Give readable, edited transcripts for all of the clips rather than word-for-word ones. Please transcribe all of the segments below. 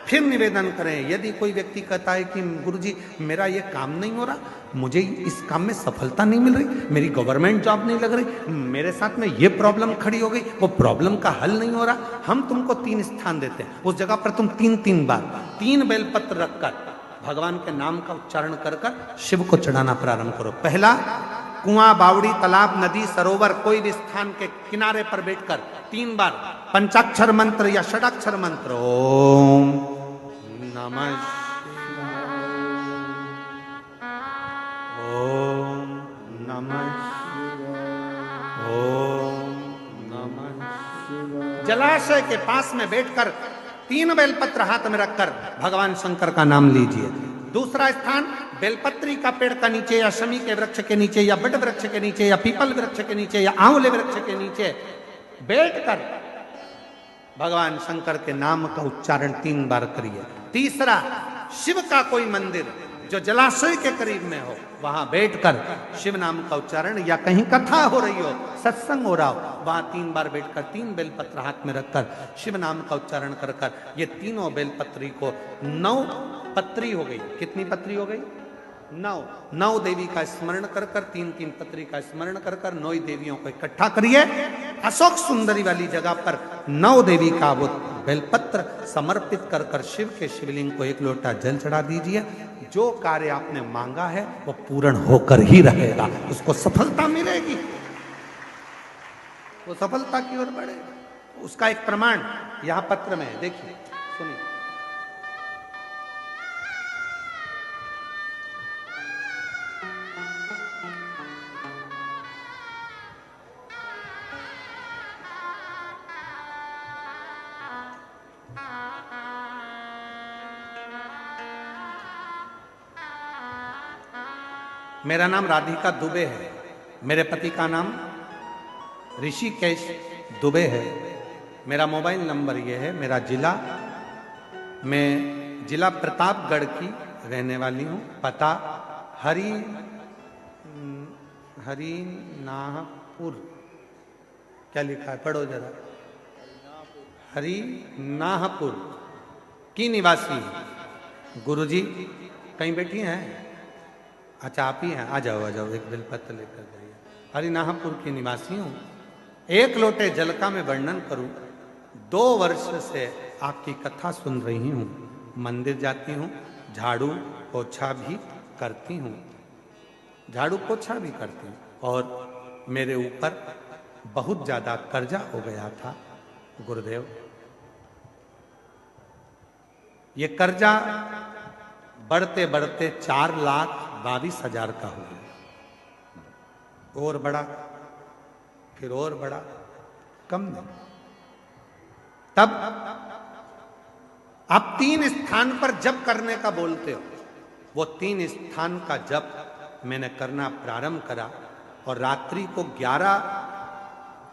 फिर निवेदन करें। यदि कोई व्यक्ति कहता है कि गुरुजी मेरा ये काम नहीं हो रहा, मुझे इस काम में सफलता नहीं मिल रही, मेरी गवर्नमेंट जॉब नहीं लग रही, मेरे साथ में ये प्रॉब्लम खड़ी हो गई, वो प्रॉब्लम का हल नहीं हो रहा, हम तुमको 3 स्थान देते हैं। उस जगह पर तुम 3 बार 3 बेलपत्र रखकर भगवान के नाम का उच्चारण कर कर शिव को चढ़ाना प्रारंभ करो। पहला, कुआं, बावड़ी, तालाब, नदी, सरोवर, कोई भी स्थान के किनारे पर बैठकर 3 बार पंचाक्षर मंत्र या षडाक्षर मंत्र, ओम नमः शिवाय, ओम नमः शिवाय, ओम नमः शिवाय, जलाशय के पास में बैठकर 3 बेलपत्र हाथ में रखकर भगवान शंकर का नाम लीजिए। दूसरा स्थान, बेलपत्री का पेड़ का नीचे या शमी के वृक्ष के नीचे या बट वृक्ष के नीचे या पीपल वृक्ष के नीचे या आंवले वृक्ष के नीचे बैठकर भगवान शंकर के नाम का उच्चारण 3 बार करिए। तीसरा, शिव का कोई मंदिर जो जलाशय के करीब में हो, वहां बैठकर शिव नाम का उच्चारण, या कहीं कथा हो रही हो, सत्संग हो रहा हो, वहां 3 बार बैठकर 3 बेलपत्र हाथ में रखकर शिव नाम का उच्चारण कर कर ये तीनों बेलपत्री को 9 पत्री हो गई। कितनी पत्री हो गई? 9 देवी का स्मरण कर कर 3 पत्री का स्मरण कर कर 9 देवियों को इकट्ठा करिए। अशोक सुंदरी वाली जगह पर 9 देवी का वो बेलपत्र समर्पित कर कर शिव के शिवलिंग को 1 लोटा जल चढ़ा दीजिए। जो कार्य आपने मांगा है वो पूर्ण होकर ही रहेगा, उसको सफलता मिलेगी, वो सफलता की ओर बढ़ेगा। उसका एक प्रमाण यहां पत्र में है, देखिए, सुनिए। मेरा नाम राधिका दुबे है, मेरे पति का नाम ऋषिकेश दुबे है, मेरा मोबाइल नंबर ये है, मेरा जिला, मैं जिला प्रतापगढ़ की रहने वाली हूँ, पता हरिनाहपुर, क्या लिखा है पढ़ो जरा, हरिनाहपुर की निवासी। गुरुजी कहीं बैठी हैं? अच्छा आप ही हैं, आ जाओ एक बेलपत्र लेकर जाइए। हरिनाहपुर की निवासी हूँ। 1 लोटे जल का मैं वर्णन करूं, 2 वर्ष से आपकी कथा सुन रही हूँ, मंदिर जाती हूँ, झाड़ू पोछा भी करती हूँ, झाड़ू पोछा भी करती हूँ, और मेरे ऊपर बहुत ज्यादा कर्जा हो गया था गुरुदेव। ये कर्जा बढ़ते बढ़ते 4,22,000 का हो गया, और बढ़ा, फिर और बढ़ा, कम नहीं। तब आप 3 स्थान पर जप करने का बोलते हो, वो 3 स्थान का जप मैंने करना प्रारंभ करा, और रात्रि को 11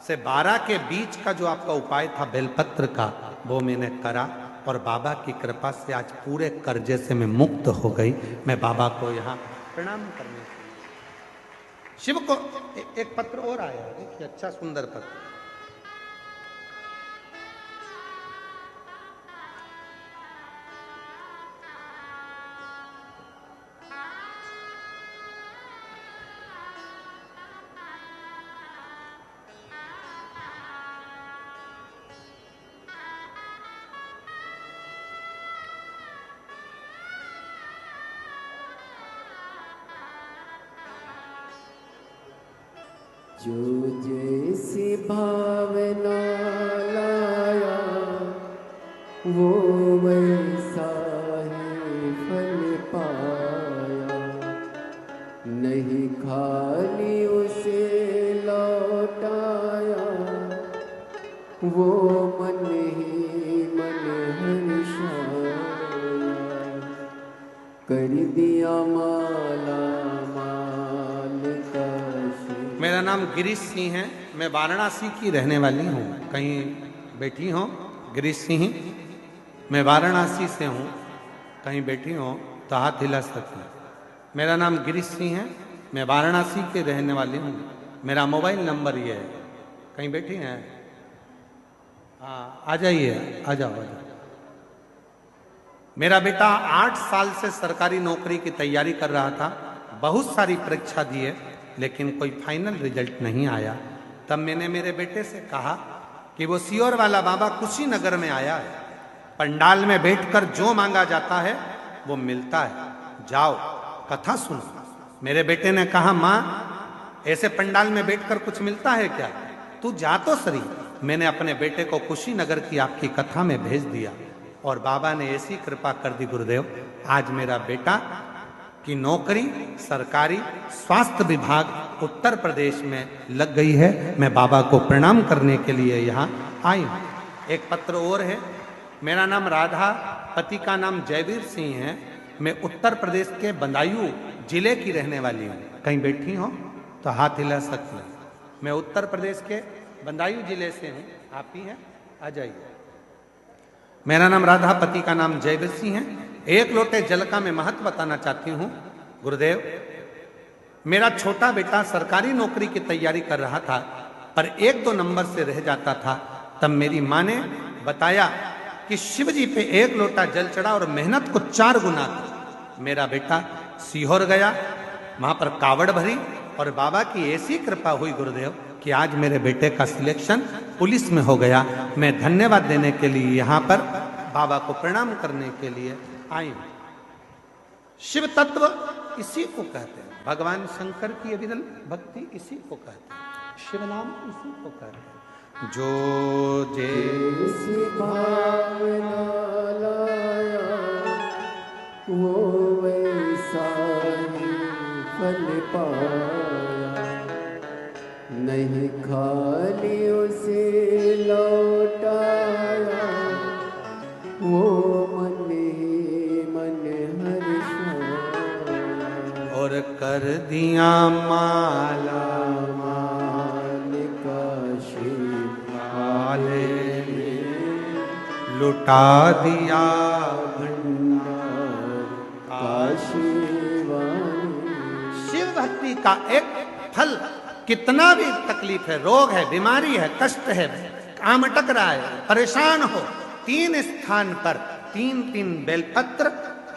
से 12 के बीच का जो आपका उपाय था बेलपत्र का, वो मैंने करा, और बाबा की कृपा से आज पूरे कर्जे से मैं मुक्त हो गई। मैं बाबा को यहाँ प्रणाम करने के लिए, शिव को एक पत्र और आया है, देखिए, अच्छा सुंदर पत्र। जो जैसी भावना लाया वो वैसा ही फल पाया, नहीं खाली उसे लौटाया, वो मन ही मन हर्षाया, कर दिया माला मेरा नाम गिरीश सिंह है, मैं वाराणसी की रहने वाली हूँ। कहीं बैठी हो गिरीश सिंह? मैं वाराणसी से हूँ, कहीं बैठी हो तो हाथ हिला सकते हैं। मेरा नाम गिरीश सिंह है, मैं वाराणसी के रहने वाली हूँ, मेरा मोबाइल नंबर ये है। कहीं बैठी हैं? हाँ, आ जाइए, आ जाओ, आ जाओ। मेरा बेटा 8 साल से सरकारी नौकरी की तैयारी कर रहा था, बहुत सारी परीक्षा दिए, लेकिन कोई फाइनल रिजल्ट नहीं आया। तब मैंने मेरे बेटे से कहा कि वो सीहोर वाला बाबा कुशीनगर में आया है, पंडाल में बैठकर जो मांगा जाता है वो मिलता है, जाओ कथा सुनो। मेरे बेटे ने कहा, माँ ऐसे पंडाल में बैठकर कुछ मिलता है क्या, तू जा तो सही। मैंने अपने बेटे को कुशीनगर की आपकी कथा में भेज दिया और बाबा ने ऐसी कृपा कर दी गुरुदेव, आज मेरा बेटा की नौकरी सरकारी स्वास्थ्य विभाग उत्तर प्रदेश में लग गई है। मैं बाबा को प्रणाम करने के लिए यहाँ आई हूँ। एक पत्र और है। मेरा नाम राधा, पति का नाम जयवीर सिंह है। मैं उत्तर प्रदेश के बदायूं जिले की रहने वाली हूँ। कहीं बैठी हो तो हाथ हिला सकते हैं। मैं उत्तर प्रदेश के बदायूं जिले से हूँ। आप ही हैं, आ जाइए। मेरा नाम राधा, पति का नाम जयवीर सिंह है। एक लोटे जल का मैं महत्व बताना चाहती हूँ। गुरुदेव, मेरा छोटा बेटा सरकारी नौकरी की तैयारी कर रहा था, पर 1-2 नंबर से रह जाता था। तब मेरी माँ ने बताया कि शिव जी पे 1 लोटा जल चढ़ा और मेहनत को 4 गुना था। मेरा बेटा सीहोर गया, वहां पर कावड़ भरी और बाबा की ऐसी कृपा हुई गुरुदेव कि आज मेरे बेटे का सिलेक्शन पुलिस में हो गया। मैं धन्यवाद देने के लिए यहाँ पर बाबा को प्रणाम करने के लिए आई हूँ। शिव तत्व इसी को कहते हैं, भगवान शंकर की अविरल भक्ति इसी को कहते हैं, शिव नाम इसी को कहते हैं। जो जैसी भावना लाया वो वैसा ही फल पाया, नहीं खाली उसे लौटाया वो मन ही मन हर्षाया। और कर दिया माला माल का माले लुटा दिया भंडार काशीवाणी। शिव भक्ति का एक फल, कितना भी तकलीफ है, रोग है, बीमारी है, कष्ट है, काम अटक रहा है, परेशान हो, 3 स्थान पर 3-3 बेलपत्र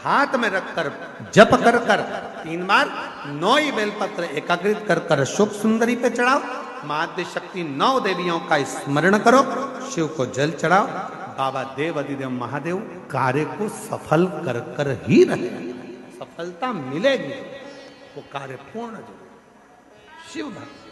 हाथ में रखकर जप कर 3 बार 9 ही बेलपत्र एकाग्रित कर शुभ सुंदरी पे चढ़ाओ। महादेव शक्ति 9 देवियों का स्मरण करो, शिव को जल चढ़ाओ। बाबा देव अधिदेव महादेव कार्य को सफल कर ही रहे, सफलता मिलेगी, वो कार्य पूर्ण जो शिव भक्त।